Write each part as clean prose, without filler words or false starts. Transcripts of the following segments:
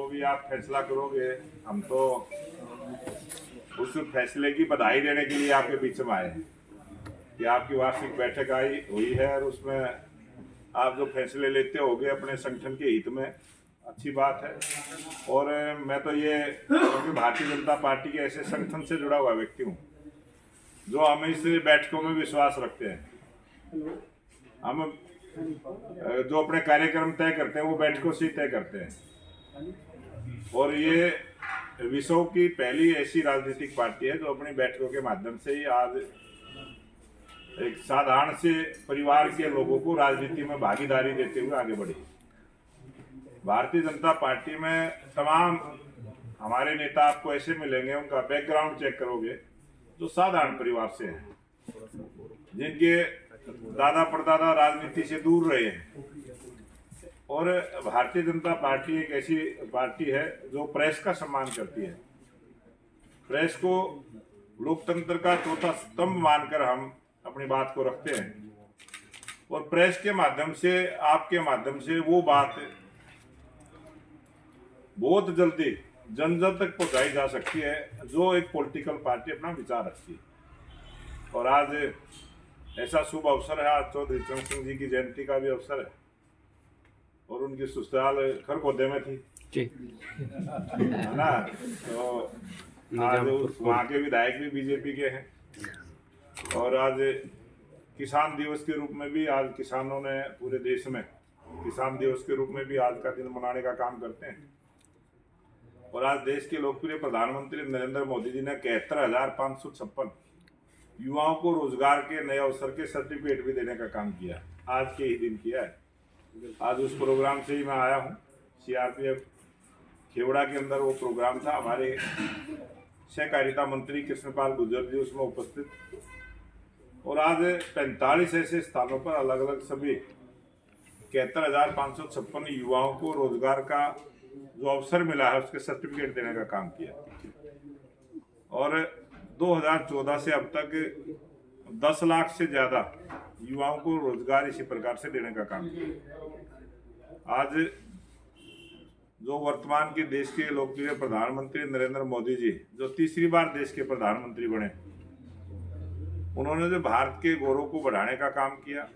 जो भी आप फैसला करोगे, हम तो उस फैसले की बधाई देने के लिए आपके बीच में आए हैं कि आपकी वार्षिक बैठक आई हुई है और उसमें आप जो फैसले लेते होगे अपने संगठन के हित में, अच्छी बात है। और मैं तो ये, क्योंकि भारतीय जनता पार्टी के ऐसे संगठन से जुड़ा हुआ व्यक्ति हूँ जो हम इस बैठकों में विश्वास रखते हैं। हम जो अपने कार्यक्रम तय करते हैं वो बैठकों से तय करते हैं, और ये विश्व की पहली ऐसी राजनीतिक पार्टी है जो अपनी बैठकों के माध्यम से ही आज एक साधारण से परिवार के लोगों को राजनीति में भागीदारी देते हुए आगे बढ़ी। भारतीय जनता पार्टी में तमाम हमारे नेता आपको ऐसे मिलेंगे, उनका बैकग्राउंड चेक करोगे जो साधारण परिवार से हैं, जिनके दादा परदादा राजनीति से दूर रहे हैं। और भारतीय जनता पार्टी एक ऐसी पार्टी है जो प्रेस का सम्मान करती है। प्रेस को लोकतंत्र का चौथा स्तंभ मानकर हम अपनी बात को रखते हैं, और प्रेस के माध्यम से, आपके माध्यम से वो बात बहुत जल्दी जन जन तक पहुंचाई जा सकती है जो एक पॉलिटिकल पार्टी अपना विचार रखती है। और आज ऐसा शुभ अवसर है, आज चौधरी चरण सिंह जी की जयंती का भी अवसर है, और उनकी ससुराल खरगोदे में थी, है ना। तो आज वहाँ के विधायक भी बीजेपी के हैं, और आज किसान दिवस के रूप में भी आज किसानों ने पूरे देश में किसान दिवस के रूप में भी आज का दिन मनाने का काम करते हैं। और आज देश के लोकप्रिय प्रधानमंत्री नरेंद्र मोदी जी ने 71,556 युवाओं को रोजगार के नए अवसर के सर्टिफिकेट भी देने का काम किया, आज के ही दिन किया है। आज उस प्रोग्राम से ही मैं आया हूँ। सीआरपीएफ खेवड़ा के अंदर वो प्रोग्राम था, हमारे सहकारिता मंत्री कृष्णपाल गुर्जर जी उसमें उपस्थित। और आज 45 ऐसे स्थानों पर अलग अलग सभी 71,556 युवाओं को रोजगार का जो अवसर मिला है उसके सर्टिफिकेट देने का काम किया। और 2014 से अब तक 10 लाख से ज्यादा युवाओं को रोजगार इसी प्रकार से देने का काम किया। आज जो वर्तमान के देश के लोकप्रिय प्रधानमंत्री नरेंद्र मोदी जी, जो तीसरी बार देश के प्रधानमंत्री बने, उन्होंने जो भारत के गौरव को बढ़ाने का काम किया,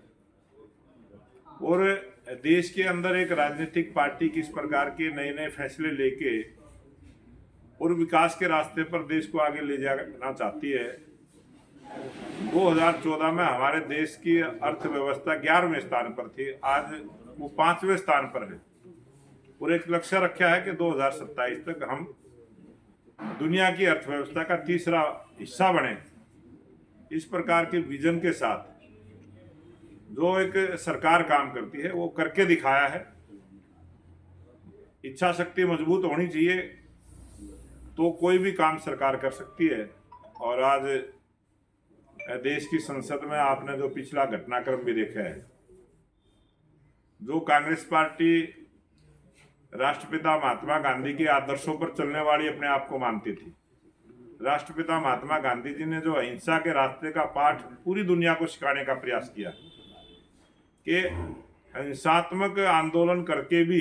और देश के अंदर एक राजनीतिक पार्टी किस प्रकार के नए नए फैसले लेके और विकास के रास्ते पर देश को आगे ले जाना चाहती है। 2014 में हमारे देश की अर्थव्यवस्था 11वें स्थान पर थी, आज वो 5वें स्थान पर है, और एक लक्ष्य रखा है कि 2027 तक हम दुनिया की अर्थव्यवस्था का तीसरा हिस्सा बने। इस प्रकार के विजन के साथ जो एक सरकार काम करती है वो करके दिखाया है। इच्छा शक्ति मजबूत होनी चाहिए तो कोई भी काम सरकार कर सकती है। और आज देश की संसद में आपने जो पिछला घटनाक्रम भी देखा है, जो कांग्रेस पार्टी राष्ट्रपिता महात्मा गांधी के आदर्शों पर चलने वाली अपने आप को मानती थी, राष्ट्रपिता महात्मा गांधी जी ने जो अहिंसा के रास्ते का पाठ पूरी दुनिया को सिखाने का प्रयास किया कि हिंसात्मक आंदोलन करके भी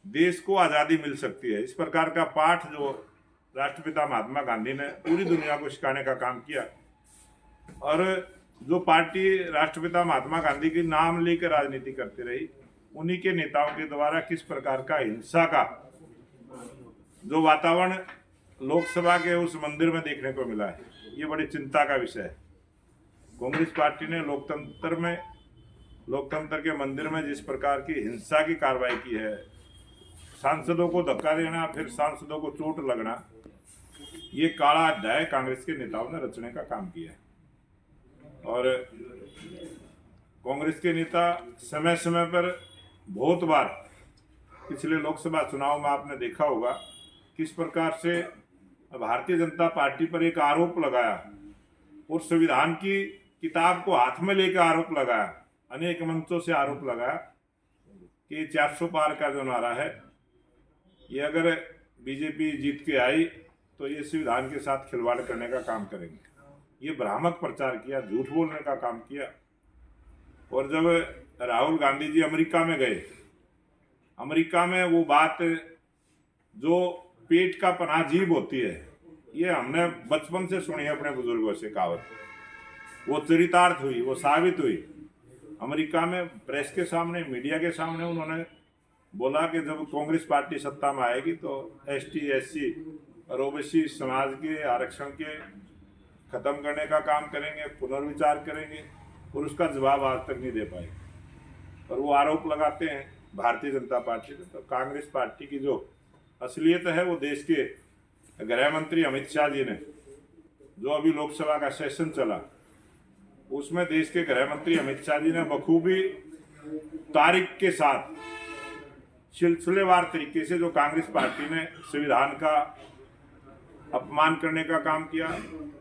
देश को आज़ादी मिल सकती है। इस प्रकार का पाठ जो राष्ट्रपिता महात्मा गांधी ने पूरी दुनिया को सिखाने का काम किया, और जो पार्टी राष्ट्रपिता महात्मा गांधी के नाम लेकर राजनीति करती रही, उन्हीं के नेताओं के द्वारा किस प्रकार का हिंसा का जो वातावरण लोकसभा के उस मंदिर में देखने को मिला है, ये बड़ी चिंता का विषय है। कांग्रेस पार्टी ने लोकतंत्र के मंदिर में जिस प्रकार की हिंसा की कार्रवाई की है, सांसदों को धक्का देना, फिर सांसदों को चोट लगना, ये काला अध्याय कांग्रेस के नेताओं ने रचने का काम किया है। और कांग्रेस के नेता समय समय पर बहुत बार पिछले लोकसभा चुनाव में आपने देखा होगा किस प्रकार से भारतीय जनता पार्टी पर एक आरोप लगाया, और संविधान की किताब को हाथ में लेकर आरोप लगाया, अनेक मंचों से आरोप लगाया कि 400 पार का जो नारा है, ये अगर बीजेपी जीत के आई तो ये संविधान के साथ खिलवाड़ करने का काम करेंगे। ये भ्रामक प्रचार किया, झूठ बोलने का काम किया। और जब राहुल गांधी जी अमेरिका में गए, अमेरिका में वो बात जो पेट का पनाह जीभ होती है, ये हमने बचपन से सुनी है अपने बुजुर्गों से कहावत। वो चरितार्थ हुई, वो साबित हुई। अमेरिका में प्रेस के सामने, मीडिया के सामने उन्होंने बोला कि जब कांग्रेस पार्टी सत्ता में आएगी तो एसटी, एससी और ओबीसी समाज के आरक्षण के खत्म करने का काम करेंगे, पुनर्विचार करेंगे, और उसका जवाब आज तक नहीं दे पाए। और वो आरोप लगाते हैं भारतीय जनता पार्टी पे। तो कांग्रेस पार्टी की जो असलियत है वो देश के गृह मंत्री अमित शाह जी ने, जो अभी लोकसभा का सेशन चला उसमें देश के गृह मंत्री अमित शाह जी ने बखूबी तारीख के साथ सिलसिलेवार तरीके से जो कांग्रेस पार्टी ने संविधान का अपमान करने का काम किया,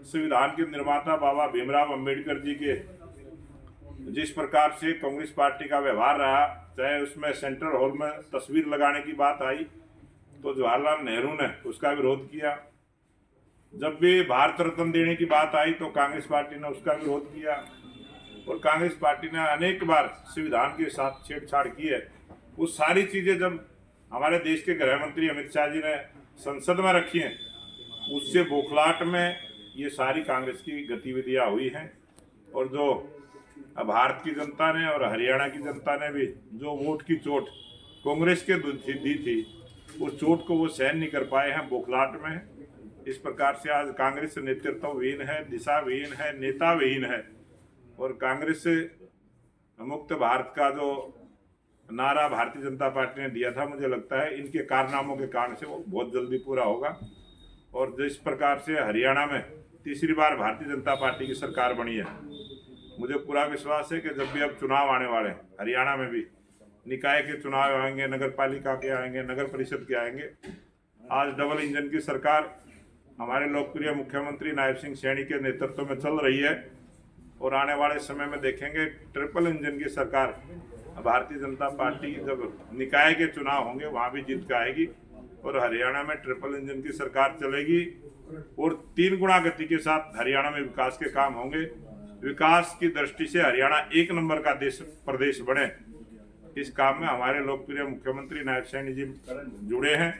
संविधान के निर्माता बाबा भीमराव अंबेडकर जी के जिस प्रकार से कांग्रेस पार्टी का व्यवहार रहा, चाहे उसमें सेंट्रल हॉल में तस्वीर लगाने की बात आई तो जवाहरलाल नेहरू ने उसका विरोध किया। जब भी भारत रत्न देने की बात आई तो कांग्रेस पार्टी ने उसका विरोध किया। और कांग्रेस पार्टी ने अनेक बार संविधान के साथ छेड़छाड़ की है। वो सारी चीजें जब हमारे देश के गृह मंत्री अमित शाह जी ने संसद में रखी हैं, उससे बौखलाहट में ये सारी कांग्रेस की गतिविधियां हुई हैं। और जो भारत की जनता ने और हरियाणा की जनता ने भी जो वोट की चोट कांग्रेस के दी थी, उस चोट को वो सहन नहीं कर पाए हैं, बौखलाहट में। इस प्रकार से आज कांग्रेस नेतृत्वहीन है, दिशाविहीन है, नेताविहीन है। और कांग्रेस से मुक्त भारत का जो नारा भारतीय जनता पार्टी ने दिया था, मुझे लगता है इनके कारनामों के कारण से वो बहुत जल्दी पूरा होगा। और जिस प्रकार से हरियाणा में तीसरी बार भारतीय जनता पार्टी की सरकार बनी है, मुझे पूरा विश्वास है कि जब भी अब चुनाव आने वाले हैं हरियाणा में भी, निकाय के चुनाव आएंगे, नगर पालिका के आएंगे, नगर परिषद के आएंगे, आज डबल इंजन की सरकार हमारे लोकप्रिय मुख्यमंत्री नायब सिंह सैनी के नेतृत्व में चल रही है। और आने वाले समय में देखेंगे ट्रिपल इंजन की सरकार भारतीय जनता पार्टी जब निकाय के चुनाव होंगे वहां भी जीत के आएगी। और हरियाणा में ट्रिपल इंजन की सरकार चलेगी और 3 गुना गति के साथ हरियाणा में विकास के काम होंगे। विकास की दृष्टि से हरियाणा 1 नंबर का प्रदेश बने, इस काम में हमारे लोकप्रिय मुख्यमंत्री नायब सैनी जी जुड़े हैं।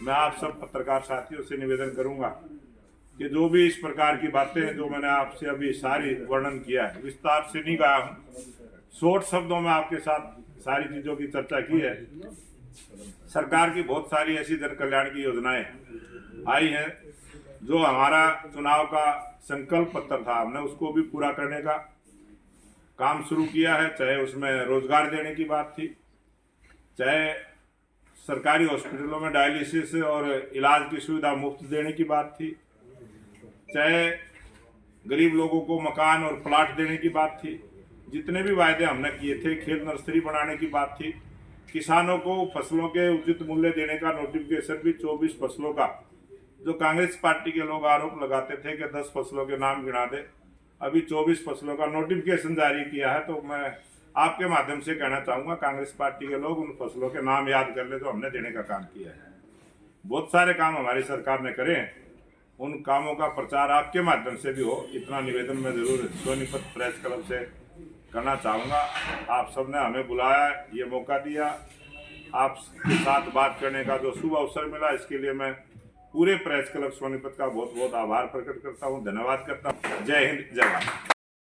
मैं आप सब पत्रकार साथियों से निवेदन करूंगा कि जो भी इस प्रकार की बातें हैं जो मैंने आपसे अभी सारी वर्णन किया है, विस्तार से नहीं कहा हूँ, शॉर्ट शब्दों में आपके साथ सारी चीजों की चर्चा की है। सरकार की बहुत सारी ऐसी जन कल्याण की योजनाएं आई हैं जो हमारा चुनाव का संकल्प पत्र था, हमने उसको भी पूरा करने का काम शुरू किया है। चाहे उसमें रोजगार देने की बात थी, चाहे सरकारी हॉस्पिटलों में डायलिसिस और इलाज की सुविधा मुफ्त देने की बात थी, चाहे गरीब लोगों को मकान और प्लाट देने की बात थी, जितने भी वायदे हमने किए थे, खेत नर्सरी बनाने की बात थी, किसानों को फसलों के उचित मूल्य देने का नोटिफिकेशन भी 24 फसलों का, जो कांग्रेस पार्टी के लोग आरोप लगाते थे कि 10 फसलों के नाम गिना दे, अभी 24 फसलों का नोटिफिकेशन जारी किया है। तो मैं आपके माध्यम से कहना चाहूँगा कांग्रेस पार्टी के लोग उन फसलों के नाम याद कर ले जो हमने देने का काम किया है। बहुत सारे काम हमारी सरकार ने करे हैं, उन कामों का प्रचार आपके माध्यम से भी हो, इतना निवेदन मैं जरूर सोनीपत प्रेस क्लब से करना चाहूँगा। आप सबने हमें बुलाया, ये मौका दिया, आपके साथ बात करने का जो शुभ अवसर मिला, इसके लिए मैं पूरे प्रेस क्लब सोनीपत का बहुत बहुत आभार प्रकट करता हूँ, धन्यवाद करता हूँ। जय हिंद, जय भारत।